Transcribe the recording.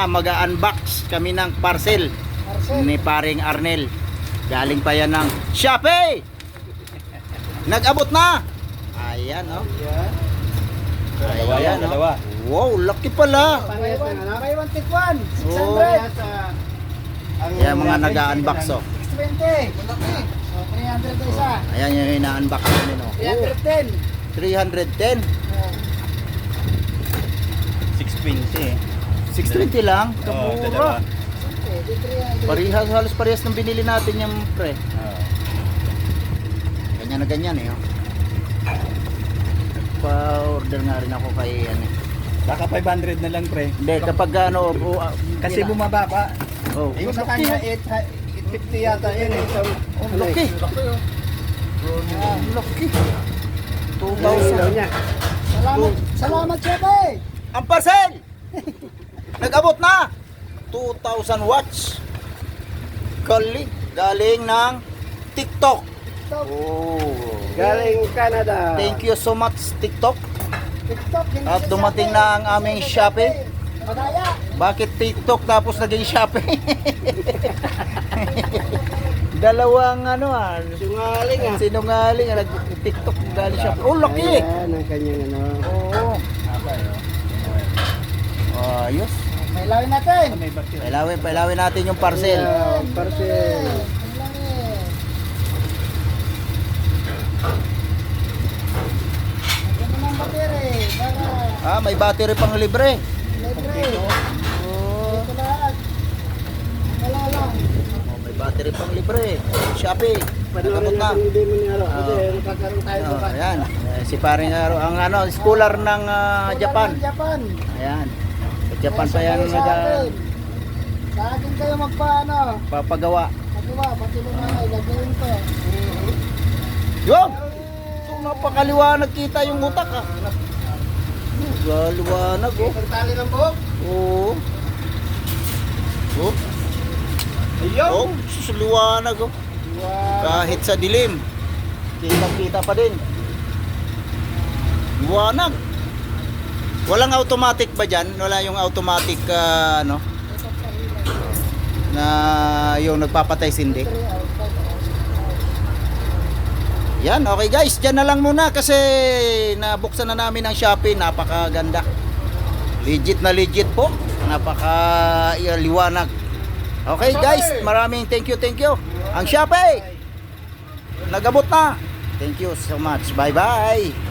mag-unbox kami ng parcel ni paring Arnel. Galing pa yan ng Shopee. Nag-abot na. Ayan, oh. Ayan, oh. Wow, laki pala. May 1 Oh. 600. Ayan, mga nag-unbox, oh. 620. 300 na isa. Ayan yung ina-unbox namin, oh. 310. 310. 620 eh. 620 lang. Oo, Kamura. dalawa. Halos parehas ng binili natin yung pre. Ganyan na ganyan eh. Oh. Pa-order nga rin ako kay ano. Baka 500 na lang pre. Hindi, kapag ano, Kasi bumaba pa. oh, Yung sa kanya 850 yata yun eh. So, laki. Laki. 2,000. Salamat, Chepe. Ang parcel! Nag-abot na! 2,000 watts. Galing ng TikTok. Oh. Galing Canada. Thank you so much TikTok. TikTok. At dumating na ang aming Shopee. Madaya. Bakit TikTok tapos naging Shopee? Dalawang ano Sinungaling ah. sinungaling TikTok galing Shopee. Oh, laki. Ayan ang kanyang ano. Oo. Ayos. May lawin natin. Pailawin natin yung parcel. Ayan, parcel. May battery pang libre. Libre. Oh, Ito lahat. Wala lang. may battery pang libre. Shopee. Nag-abot na. Hindi mo niya kasi magkakaroon tayo Oh, bukas. ayan. Si paring Aro, ang ano, scholar ng Japan. Japan. Ayan. Sa Japan pa yan Sa akin. Sa akin kayo magpaano. papagawa. Pagkawa, pati mo na ilagawin ko. Yun! So, napakaliwanag kita yung utak Liwanag oh. Tali ng buhok. Oo. Oh. Ayun. Oh, liwanag oh. Kahit sa dilim. Kita pa din. Liwanag. Walang automatic ba dyan? Wala yung automatic ano? Na yung nagpapatay sindi. Yan, okay guys, dyan na lang muna kasi nabuksan na namin ang Shopee. Napakaganda. Legit na legit po. Napaka liwanag. Okay guys, maraming thank you. Ang Shopee nagabot na. Thank you so much. Bye bye.